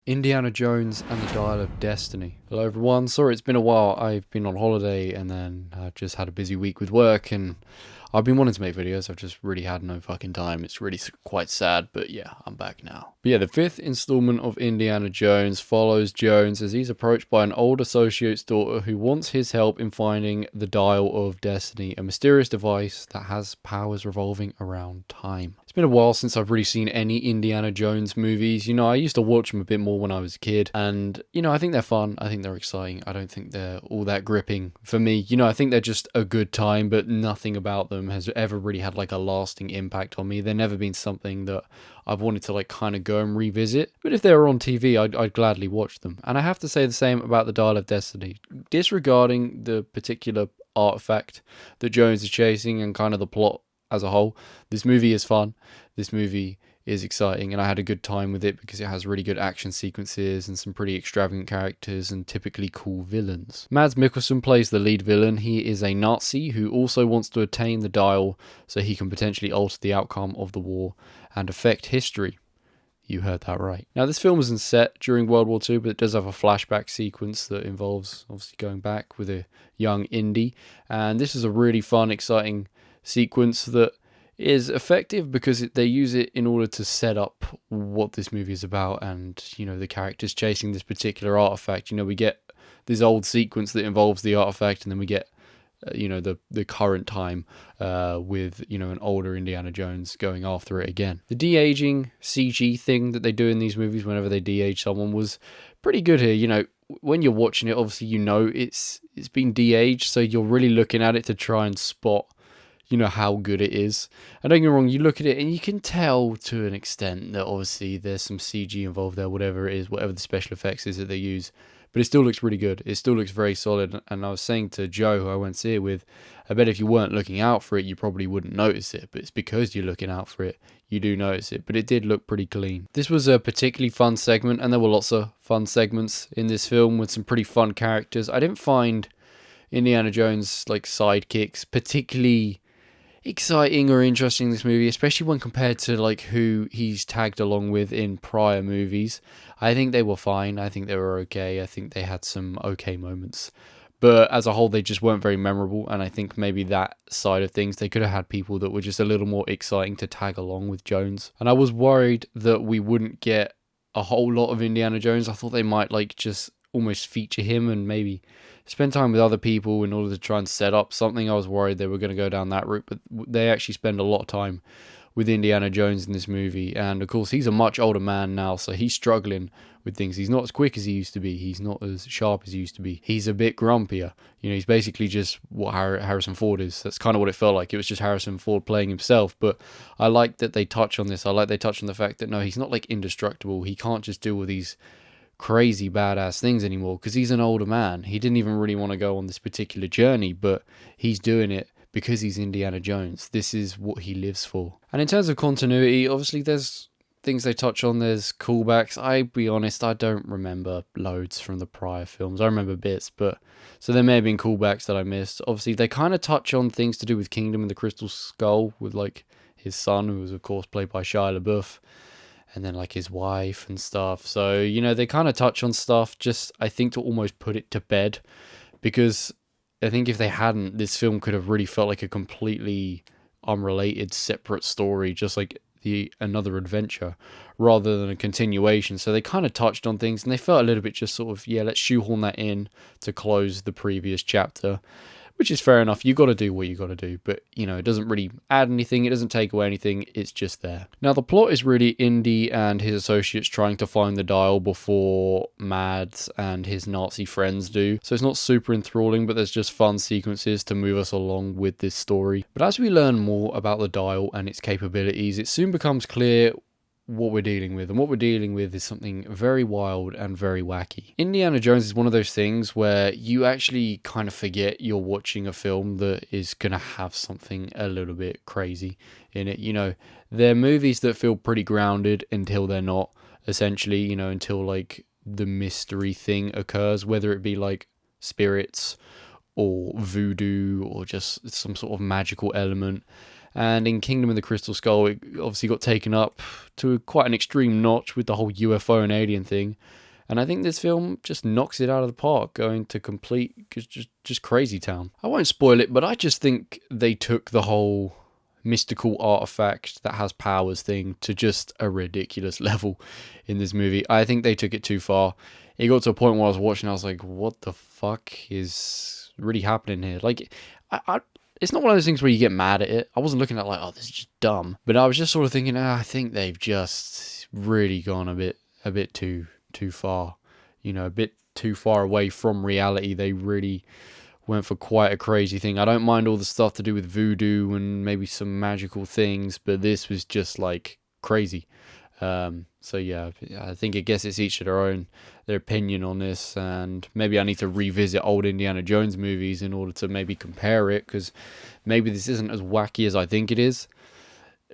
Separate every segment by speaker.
Speaker 1: Indiana Jones and the Dial of Destiny. Hello everyone, sorry it's been a while. I've been on holiday and then I've just had a busy week with work and I've been wanting to make videos, I've just really had no fucking time. It's really quite sad, but yeah, I'm back now. But yeah, the fifth installment of Indiana Jones follows Jones as he's approached by an old associate's daughter who wants his help in finding the Dial of Destiny, a mysterious device that has powers revolving around time. It's been a while since I've really seen any Indiana Jones movies. You know, I used to watch them a bit more when I was a kid, and, you know, I think they're fun. I think they're exciting. I don't think they're all that gripping for me. You know, I think they're just a good time, but nothing about them has ever really had, like, a lasting impact on me. They've never been something that I've wanted to, like, kind of go and revisit. But if they were on TV, I'd gladly watch them. And I have to say the same about the Dial of Destiny. Disregarding the particular artifact that Jones is chasing and kind of the plot as a whole, this movie is fun. This movie is exciting, and I had a good time with it because it has really good action sequences and some pretty extravagant characters and typically cool villains. Mads Mikkelsen plays the lead villain. He is a Nazi who also wants to attain the dial so he can potentially alter the outcome of the war and affect history. You heard that right. Now, this film isn't set during World War II, but it does have a flashback sequence that involves obviously going back with a young Indy, and this is a really fun, exciting sequence that is effective because they use it in order to set up what this movie is about, and, you know, the characters chasing this particular artifact. You know, we get this old sequence that involves the artifact, and then we get the current time with, you know, an older Indiana Jones going after it again. The de-aging CG thing that they do in these movies whenever they de-age someone was pretty good here. You know, when you're watching it, obviously, you know, it's been de-aged, so you're really looking at it to try and spot, you know, how good it is. And don't get me wrong, you look at it and you can tell to an extent that obviously there's some CG involved there, whatever it is, whatever the special effects is that they use. But it still looks really good. It still looks very solid. And I was saying to Joe, who I went to see it with, I bet if you weren't looking out for it, you probably wouldn't notice it. But it's because you're looking out for it, you do notice it. But it did look pretty clean. This was a particularly fun segment, and there were lots of fun segments in this film with some pretty fun characters. I didn't find Indiana Jones' like sidekicks particularly exciting or interesting in this movie, especially when compared to like who he's tagged along with in prior movies. I think they were fine. I think they were okay. I think they had some okay moments, but as a whole they just weren't very memorable. And I think maybe that side of things, they could have had people that were just a little more exciting to tag along with Jones. And I was worried that we wouldn't get a whole lot of Indiana Jones. I thought they might like just almost feature him and maybe spend time with other people in order to try and set up something. I was worried they were going to go down that route, but they actually spend a lot of time with Indiana Jones in this movie. And of course, he's a much older man now, so he's struggling with things. He's not as quick as he used to be. He's not as sharp as he used to be. He's a bit grumpier. You know, he's basically just what Harrison Ford is. That's kind of what it felt like. It was just Harrison Ford playing himself. But I like that they touch on this. I like they touch on the fact that, no, he's not like indestructible. He can't just do all these crazy badass things anymore because he's an older man. He didn't even really want to go on this particular journey, but he's doing it because he's Indiana Jones. This is what he lives for. And in terms of continuity, obviously there's things they touch on, there's callbacks. I'll be honest, I don't remember loads from the prior films. I remember bits, but so there may have been callbacks that I missed. Obviously they kind of touch on things to do with Kingdom and the Crystal Skull with like his son, who was of course played by Shia LaBeouf, and then like his wife and stuff. So, you know, they kind of touch on stuff just, I think, to almost put it to bed, because I think if they hadn't, this film could have really felt like a completely unrelated, separate story, just like another adventure rather than a continuation. So they kind of touched on things and they felt a little bit just sort of, yeah, let's shoehorn that in to close the previous chapter, which is fair enough. You got to do what you got to do, but, you know, it doesn't really add anything. It doesn't take away anything. It's just there. Now, the plot is really Indy and his associates trying to find the dial before Mads and his Nazi friends do. So it's not super enthralling, but there's just fun sequences to move us along with this story. But as we learn more about the dial and its capabilities, it soon becomes clear what we're dealing with. And what we're dealing with is something very wild and very wacky. Indiana Jones is one of those things where you actually kind of forget you're watching a film that is going to have something a little bit crazy in it. You know, they're movies that feel pretty grounded until they're not, essentially, you know, until like the mystery thing occurs, whether it be like spirits or voodoo or just some sort of magical element. And in Kingdom of the Crystal Skull, it obviously got taken up to quite an extreme notch with the whole UFO and alien thing. And I think this film just knocks it out of the park, going to complete just crazy town. I won't spoil it, but I just think they took the whole mystical artifact that has powers thing to just a ridiculous level in this movie. I think they took it too far. It got to a point where I was watching, I was like, what the fuck is really happening here? Like, it's not one of those things where you get mad at it. I wasn't looking at like, oh, this is just dumb. But I was just sort of thinking, I think they've just really gone a bit too far. You know, a bit too far away from reality. They really went for quite a crazy thing. I don't mind all the stuff to do with voodoo and maybe some magical things, but this was just like crazy. So yeah, I think it's each to their opinion on this, and maybe I need to revisit old Indiana Jones movies in order to maybe compare it, because maybe this isn't as wacky as I think it is,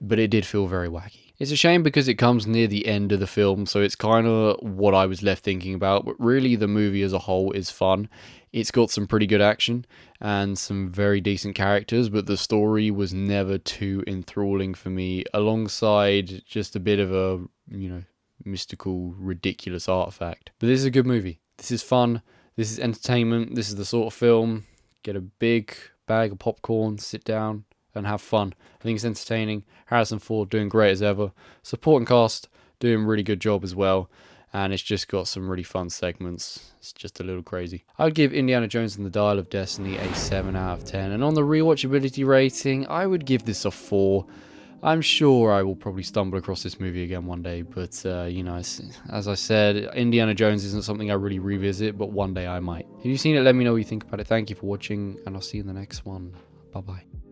Speaker 1: but it did feel very wacky. It's a shame because it comes near the end of the film, so it's kind of what I was left thinking about, but really the movie as a whole is fun. It's got some pretty good action and some very decent characters, but the story was never too enthralling for me, alongside just a bit of a, mystical, ridiculous artifact. But this is a good movie. This is fun. This is entertainment. This is the sort of film, get a big bag of popcorn, sit down, and have fun. I think it's entertaining. Harrison Ford doing great as ever. Supporting cast doing a really good job as well. And it's just got some really fun segments. It's just a little crazy. I would give Indiana Jones and the Dial of Destiny a 7 out of 10. And on the rewatchability rating, I would give this a 4. I'm sure I will probably stumble across this movie again one day. But, as I said, Indiana Jones isn't something I really revisit, but one day I might. If you've seen it, let me know what you think about it. Thank you for watching, and I'll see you in the next one. Bye-bye.